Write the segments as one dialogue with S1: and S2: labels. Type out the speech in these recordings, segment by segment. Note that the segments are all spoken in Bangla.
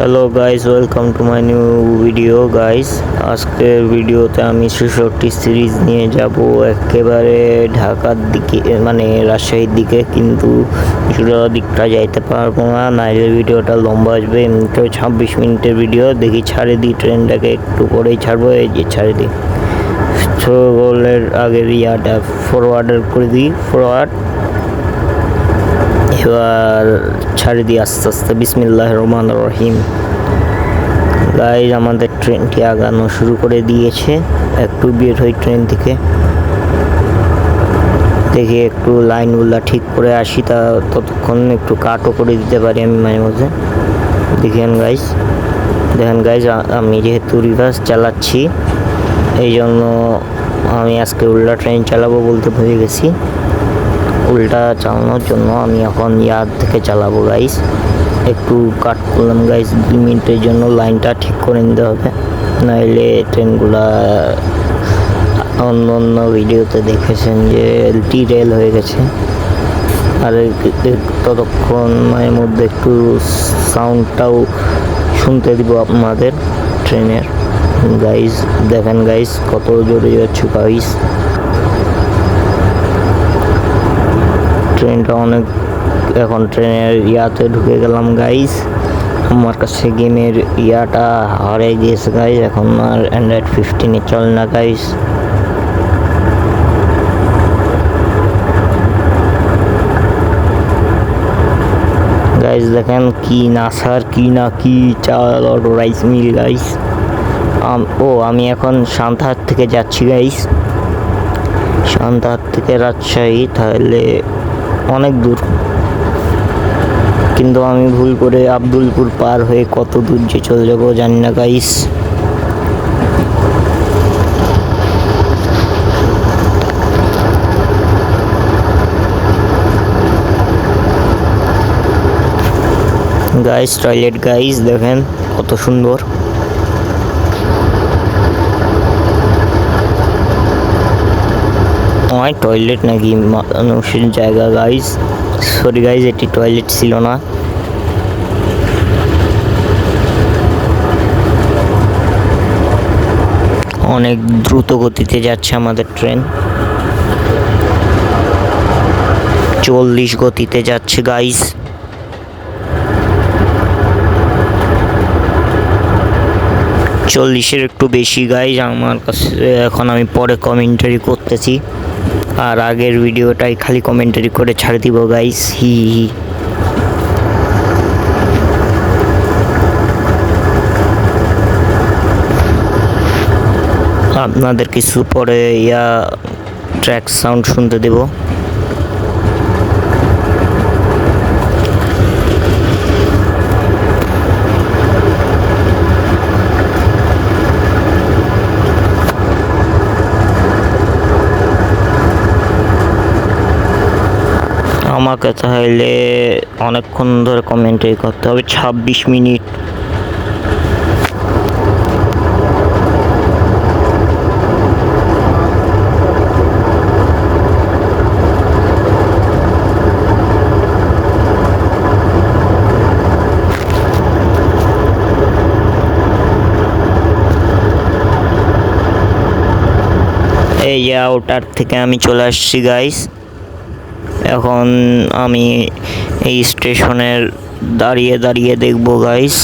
S1: Hello guys, welcome to my new video guys. আজকের ভিডিওতে আমি ৬৬ সিরিজ নিয়ে যাব একেবারে ঢাকার দিকে, মানে রাজশাহীর দিকে, কিন্তু কিছুটা দিকটা যাইতে পারবো না, নাইলে ভিডিওটা লম্বা আসবে। এমনিতে ২৬ মিনিটের ভিডিও। দেখি ছাড়ে দিই ট্রেনটাকে, একটু পরেই ছাড়বো। এই যে ছাড়ে দিই, গোলের আগের ইয়াটা ফরওয়ার্ডার করে দিই, ফরওয়ার্ড। এবার ছাড়ে দিই আস্তে আস্তে। বিসমিল্লাহির রহমানির রহিম। গাইজ, আমাদের ট্রেনটি আগানো শুরু করে দিয়েছে। একটু বের হই ট্রেন থেকে, দেখি একটু লাইনগুলো ঠিক করে আসি, তা ততক্ষণ একটু কাটও করে দিতে পারি আমি মাঝে মধ্যে। দেখেন গাইজ, আমি যেহেতু রিভার্স চালাচ্ছি, এই জন্য আমি আজকে উল্টা ট্রেন চালাবো বলতে ভুলে গেছি। উল্টা চালানোর জন্য আমি এখন ইয়ার থেকে চালাবো গাইস। একটু কাট করলাম গাইস 2 মিনিটের জন্য, লাইনটা ঠিক করে নিতে হবে, নাইলে ট্রেনগুলা অন্য ভিডিওতে দেখেছেন যে রেল হয়ে গেছে। আর ততক্ষণ মায়ের মধ্যে একটু সাউন্ডটাও শুনতে দিব আপনাদের ট্রেনের। গাইস দেখেন গাইস, কত জোরে যাচ্ছে গাইস ট্রেনটা। অনেক এখন ট্রেনের ইয়াতে ঢুকে গেলাম গাইস। আমার কাছে গেমের ইয়াটা হারিয়ে গিয়েছে গাইস, এখন আর অ্যান্ড্রয়েড 15-এ চলে না গাইস। গাইস দেখেন কি নাসার কি না কি চাল রাইস মিল গাইস। আমি এখন সান্তাহার থেকে যাচ্ছি গাইস, সান্তাহার থেকে রাজশাহী, তাহলে অনেক দূর। কিন্তু আমি ভুল করে আব্দুলপুর পার হয়ে কত দূর যে চলে যাবো জানি না গাইস। গাইস টয়লেট গাইস দেখেন কত সুন্দর। টয়লেট নাকি মানুষের জায়গা গাইস? সরি গাইস, এটি টয়লেট ছিল না। অনেক দ্রুত গতিতে যাচ্ছে আমাদের ট্রেন, 40 গতিতে যাচ্ছে গাইস। চল্লিশের একটু বেশি গাইস আমার কাছে। এখন আমি পরে কমেন্টারি করতেছি, আর আগের ভিডিওটাই খালি কমেন্টারি করে ছাড়ে দিব গাইস। হি হি। আপনাদের কিছু পরে ট্র্যাক সাউন্ড শুনতে দেব। আমাকে তাহলে অনেকক্ষণ ধরে কমেন্টারি করতে হবে, 26 মিনিট। এই আউটার থেকে আমি চলে আসছি গাইস। এখন আমি এই স্টেশনের দাঁড়িয়ে দাঁড়িয়ে দেখবো গাইস।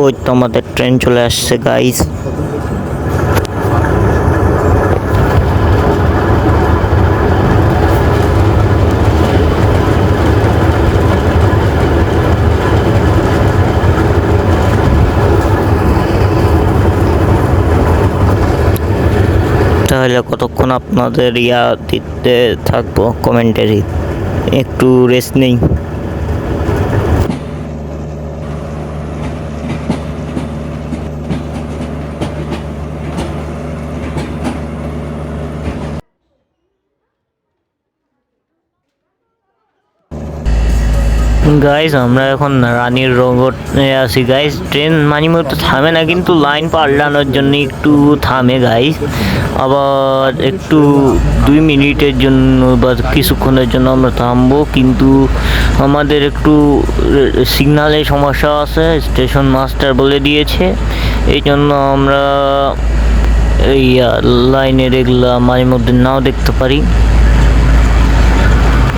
S1: ওই তো আমাদের ট্রেন চলে আসছে গাইস। তাহলে কতক্ষণ আপনাদের দিতে থাকবো কমেন্টারি, একটু রেস্ট নেই। গাইস আমরা এখন রানীর রোডে আছি গাইস। ট্রেন মাঝে মধ্যে থামে না, কিন্তু লাইন পাল্টানোর জন্য একটু থামে গাইস। আবার একটু 2 মিনিটের জন্য বা কিছুক্ষণের জন্য আমরা থামবো, কিন্তু আমাদের একটু সিগনালের সমস্যা আছে, স্টেশন মাস্টার বলে দিয়েছে। এই জন্য আমরা এই লাইনের এগুলা মাঝে মধ্যে নাও দেখতে পারি।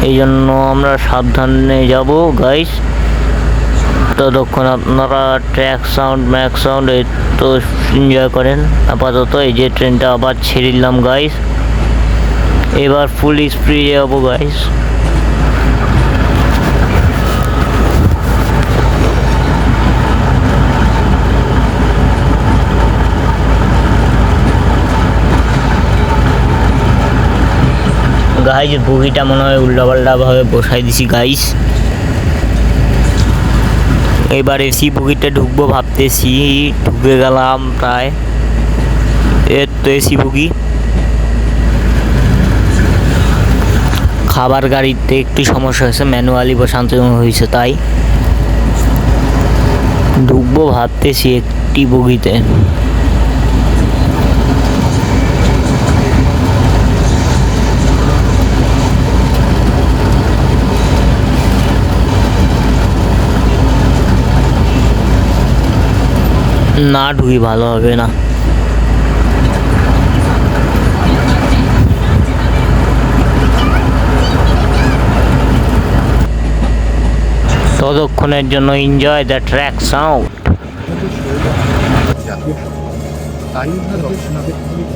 S1: এই জন্য আমরা সাবধানে যাব গাইস। ততক্ষণ আপনারা ট্র্যাক সাউন্ড ম্যাক সাউন্ড এই তো এনজয় করেন। আপাতত এই যে ট্রেনটা আবার ছেড়ে দিলাম গাইস, এবার ফুল স্পিডে যাবো গাইস। গাইস বগিটা মনে হয় উল্টাপাল্টা ভাবে বসাই দিছি গাইস। এবার এসি বগিটা ঢুকবো ভাবতেছি, ঢুকে গেলাম প্রায়। এর তো এসি বগি। খাবার গাড়িতে একটু সমস্যা হয়েছে, ম্যানুয়ালি বসাতে হয়েছে, তাই ঢুকবো ভাবতেছি একটি বগিতে। না ঢুকি ভালো হবে না। ততক্ষণের জন্য এনজয় দ্য ট্র্যাক সাউন্ড।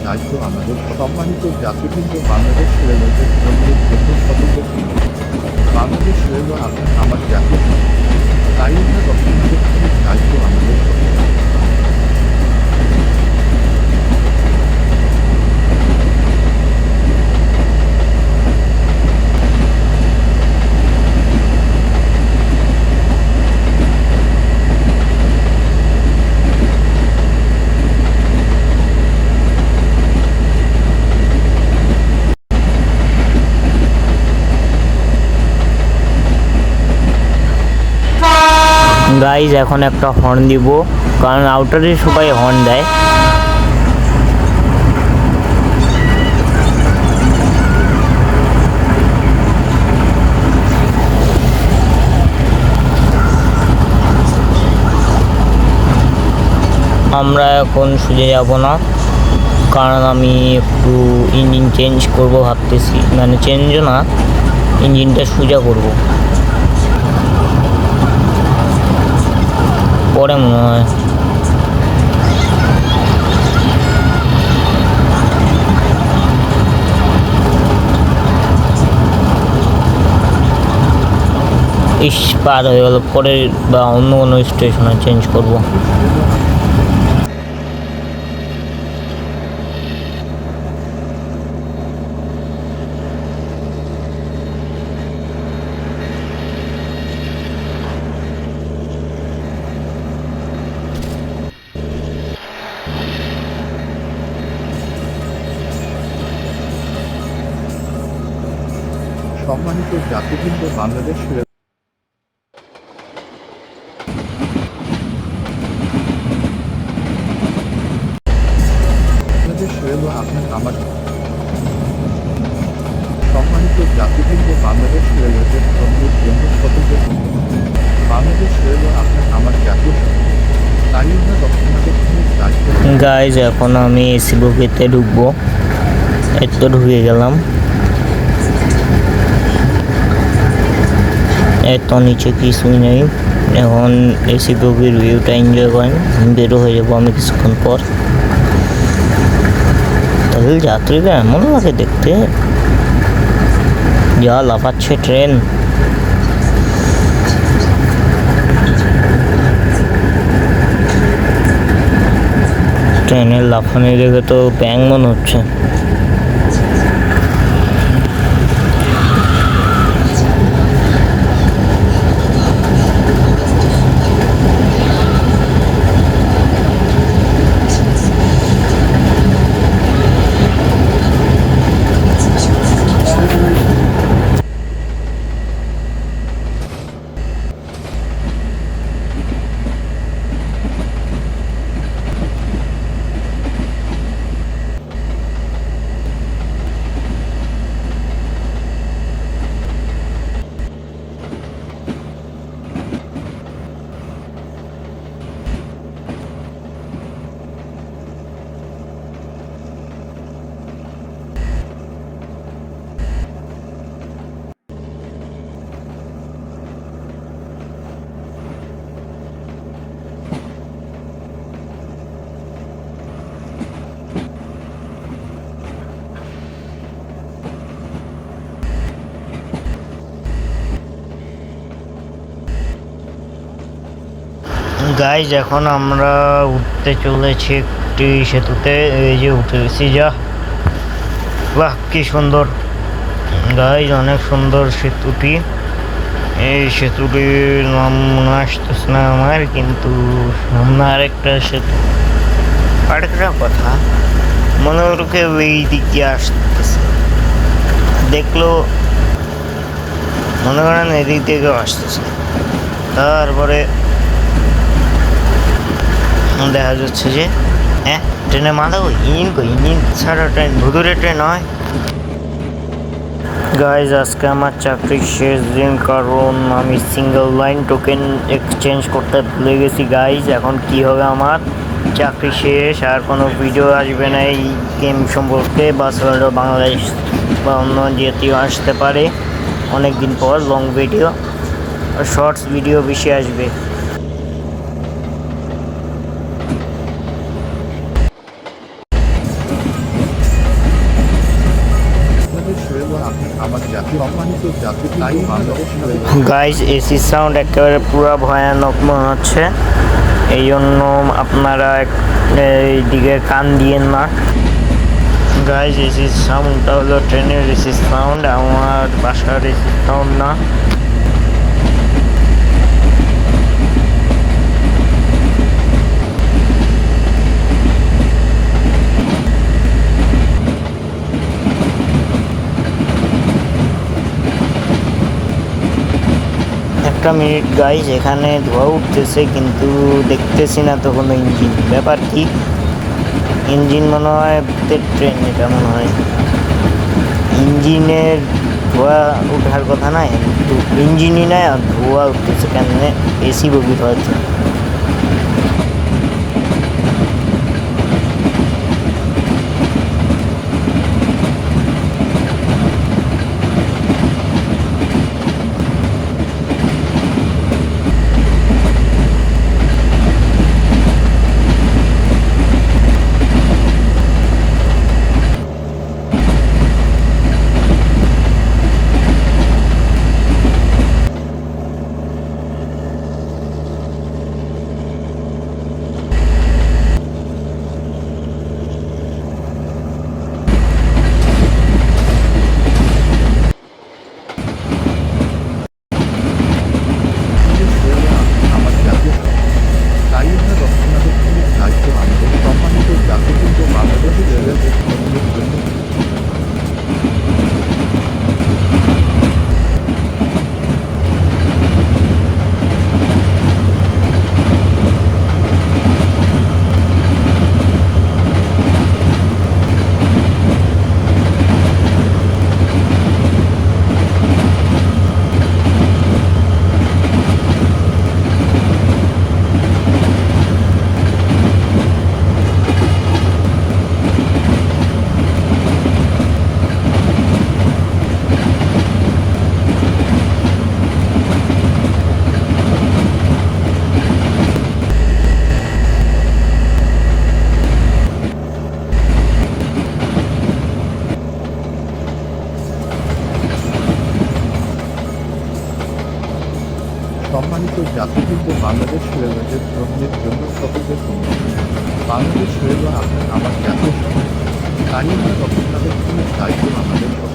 S2: দায়িত্ব আমাদের সম্মানিত যাত্রীবৃন্দ, বাংলাদেশ রেলওয়ের বাংলাদেশ রেলওয়ে আপনার আমার জাতীয় দায়িত্ব আমাদের।
S1: গাইজ এখন একটা হর্ন দিব, কারণ আউটারে সবাই হর্ন দেয়। আমরা এখন সোজা যাব না, কারণ আমি একটু ইঞ্জিন চেঞ্জ করব ভাবতেছি, মানে চেঞ্জও না, ইঞ্জিনটা সোজা করব পরে মনে হয়। পার হয়ে গেল, পরে বা অন্য কোনো স্টেশনে চেঞ্জ করব।
S2: সম্মানিত যাত্রীবৃন্দ, বাংলাদেশ রেলওয়ে আপনার আমার সম্মানিত যাত্রীবৃন্দ, বাংলাদেশ রেলওয়ের জন্য স্বতন্ত্র বাংলাদেশ রেলওয়ে আপনার আমার জাতীয়
S1: গাইজ এখন আমি এসি বগিতে ঢুকবো, এই তো ঢুকে গেলাম। এত নিচে কিছুই নেই, এখন এসি বগির ভিউটা এনজয় করেন। বেরো হয়ে যাবো আমি কিছুক্ষণ পর। তাহলে যাত্রীরা এমন লাগে দেখতে, যা লাফাচ্ছে ট্রেন। ট্রেনের লাফানি দেখে তো ব্যাং মনে হচ্ছে। গাইজ এখন আমরা উঠতে চলেছি একটি সেতুতে, এই যে উঠে গেছি। যা বাহ, কি সুন্দর গাইজ, অনেক সুন্দর সেতুটি। এই সেতুটির নাম মনে আসতেছে না আমার, কিন্তু সামনে আরেকটা সেতু। আরেকটা কথা, মনে হলো কেউ এই দিকে আসতেছে, দেখলো মনে করেন এদিক থেকেও আসতেছে। তারপরে দেখা যাচ্ছে যে হ্যাঁ, ট্রেনে মাথা ইঞ্জিন ছাড়া ট্রেন, ভুতুরে ট্রেন হয়। গাইজ আজকে আমার চাকরির শেষ দিন, কারণ আমি সিঙ্গেল লাইন টোকেন এক্সচেঞ্জ করতে ভুলে গেছি। গাইজ এখন কি হবে, আমার চাকরি শেষ, আর কোনো ভিডিও আসবে না এই গেম সম্পর্কে, বা বাংলাদেশ বা অন্য জাতীয় আসতে পারে অনেক দিন পর। লং ভিডিও, শর্টস ভিডিও বেশি আসবে।
S2: আপনাদের শৈবাল আপনার আমার জাতীয় সম্মানিত জাতীয় তাই বাংলাদেশ
S1: গাইজ এসি সাউন্ড একেবারে পুরো ভয়ানক মনে হচ্ছে, এই জন্য আপনারা এই দিকে কান দিয়েন না। গাইজ এসি সাউন্ডটা হলো ট্রেনের এসি সাউন্ড, আমার বাসার এসি সাউন্ড না। একটা মিনিট গাইজ, এখানে ধোঁয়া উঠতেছে কিন্তু দেখতেছি না তো কোনো ইঞ্জিন। ব্যাপার কি, ইঞ্জিন মনে হয় ভূতের ট্রেন, এটা মনে হয় ইঞ্জিনের ধোঁয়া ওঠার কথা না, কিন্তু ইঞ্জিনই নাই আর ধোঁয়া উঠতেছে কেন, এসি বগির হয়তো।
S2: আমার জাতীয় তাই আমরা রক্ষণাবেক্ষণের দায়িত্ব আমাদের সম্মানিত জাতীয় কিন্তু বাংলাদেশ রেলওয়ের জন্য সম্মানিত জাতিবৃন্দ, বাংলাদেশ রেলওয়ের ভ্রমণের জন্য সকলকে ধন্যবাদ। বাংলাদেশ রেলওয়ে আপনার আমার জাতীয় সম্মান, তাই আমরা রক্ষণাবেক্ষণের দায়িত্ব আমাদের সকল।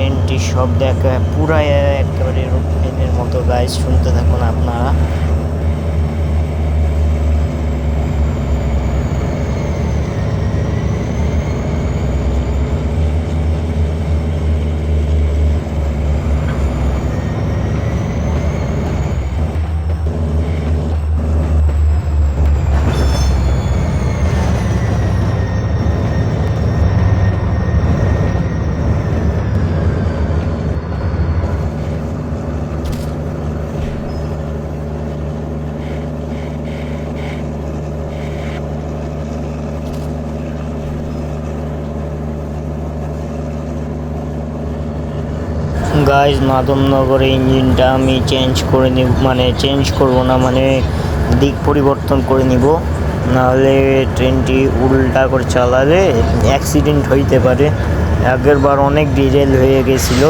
S1: ট্রেনটির শব্দ পুরাই একেবারে এরোপ্লেনের মতো গাইজ, শুনতে থাকুন আপনারা। গাইজ মাদমনগরে ইঞ্জিনটা আমি চেঞ্জ করে নিব, মানে চেঞ্জ করব না, মানে দিক পরিবর্তন করে নিব, নাহলে ট্রেনটি উল্টা করে চালালে অ্যাক্সিডেন্ট হইতে পারে। আগের বার অনেক ডিজেল হয়ে গেছিলো,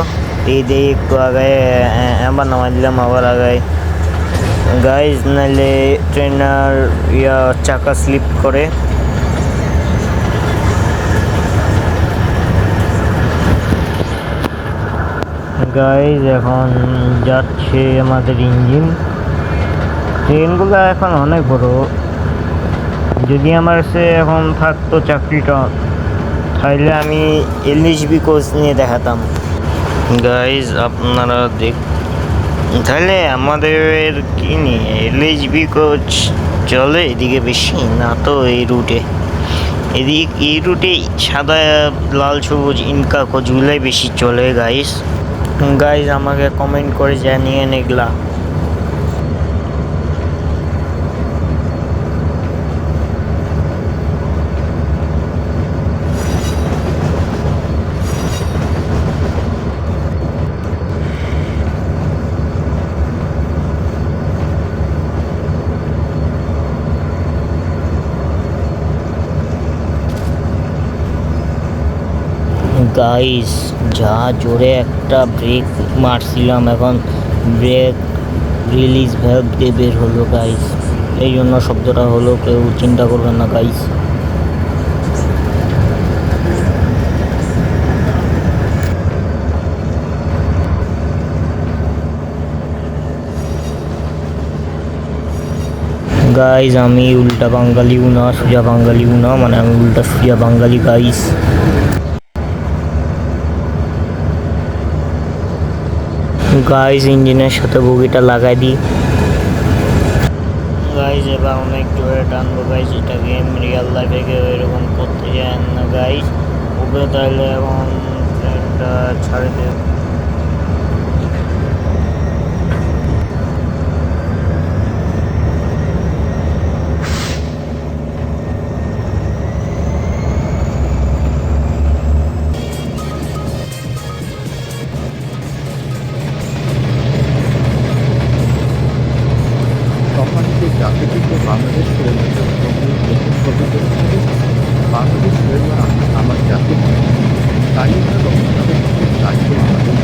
S1: এই দিয়ে একটু আগায় আবার নামাই দিলাম, আবার আগায় গাইজ, নাহলে ট্রেনার চাকা স্লিপ করে। গাইজ এখন যাচ্ছে আমাদের ইঞ্জিন। ট্রেনগুলো এখন অনেক বড়, যদি আমার সে এখন থাকতো চাকরিটা, তাহলে আমি এলএইচবি কোচ নিয়ে দেখাতাম। গাইজ আপনারা তাহলে আমাদের কি নিয়ে এলএইচবি কোচ চলে এদিকে বেশি না তো, এই রুটে সাদা লাল সবুজ ইনকা কোচগুলাই বেশি চলে গাইজ। আমাকে কমেন্ট করে জানিয়েন এগুলা। গাইস যা জোরে একটা ব্রেক মারছিলাম, এখন ব্রেক রিলিজ ভ্যালভ দিয়ে বের হলো গাইস, এই জন্য শব্দটা হলো, কেউ চিন্তা করবেন না গাইস। গাইস আমি উল্টা বাঙালিও না, সোজা বাঙালিও না, মানে আমি উল্টা সোজা বাঙালি গাইস। গাইজ ইঞ্জিনের সাথে বগিটা লাগাই দিই গাইজ, এবার অনেক জোরে টানবো গাইজ, এটা গেম, রিয়েল লাইফে কেউ এরকম করতে যায় না গাইজ, ওকে তাহলে এখন ট্রেনটা ছাড়ে দেব।
S2: জাতিগত বাংলাদেশ রেলওয়ে বাংলাদেশ রেলওয়ে আমার জাতীয় তাই আমরা দক্ষতাদের দায়িত্ব আমাদের।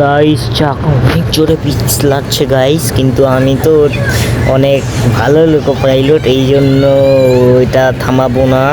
S1: গাইস চাকা অনেক জোরে পিছলাচ্ছে গাইস, কিন্তু আমি তো অনেক ভালো লোক পাইলট, এই জন্য ওইটা থামাবো না।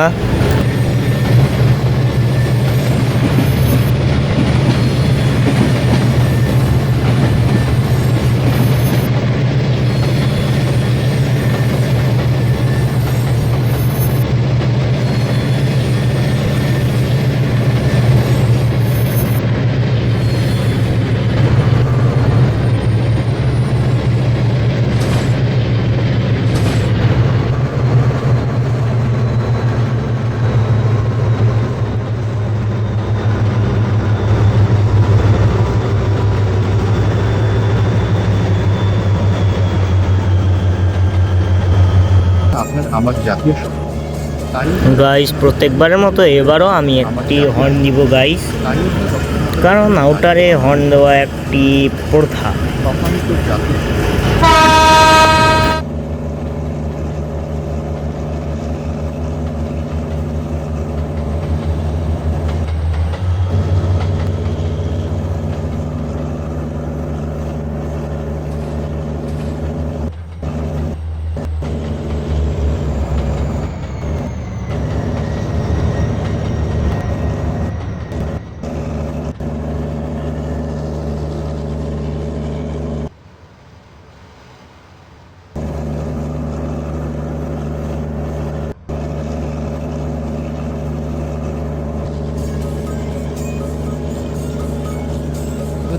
S2: আমার জাতীয়
S1: গাইস প্রত্যেকবারের মতো এবারও আমি একটি হর্ন দিব গাইস, কারণ আউটারে হর্ন দেওয়া একটি প্রথা।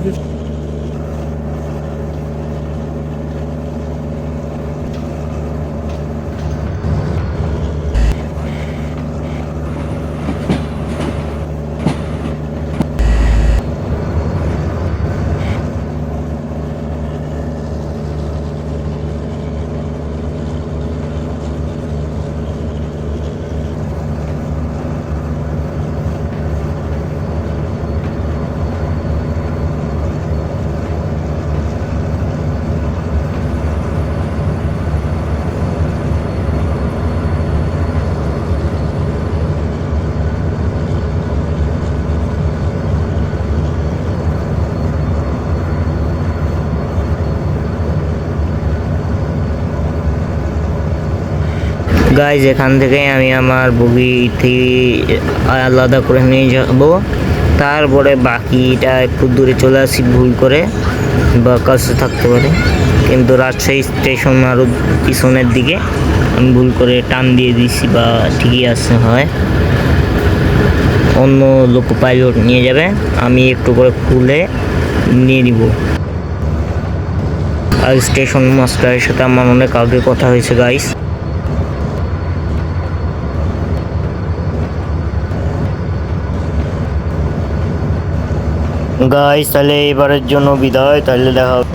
S2: যে
S1: গাইজ এখান থেকে আমি আমার বগি থেকে আলাদা করে নিয়ে যাব, তারপরে বাকিটা একটু দূরে চলে আসি ভুল করে, বা কাছে থাকতে পারে, কিন্তু রাজশাহী স্টেশন আরও পিছনের দিকে আমি ভুল করে টান দিয়ে দিছি, বা ঠিকই আছে হয় অন্য লোক পাইলট নিয়ে যাবে, আমি একটু করে খুলে নিয়ে নিব। আর স্টেশন মাস্টারের সাথে আমার অনেক আগে কথা হয়েছে গাইস। গাইস তাহলে এবারের জন্য বিদায়, তাহলে দেখা হবে।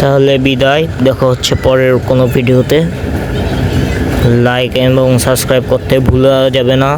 S1: তাহলে বিদায়, দেখা হচ্ছে পরের কোনো ভিডিওতে। লাইক এবং সাবস্ক্রাইব করতে ভুলা যাবে না।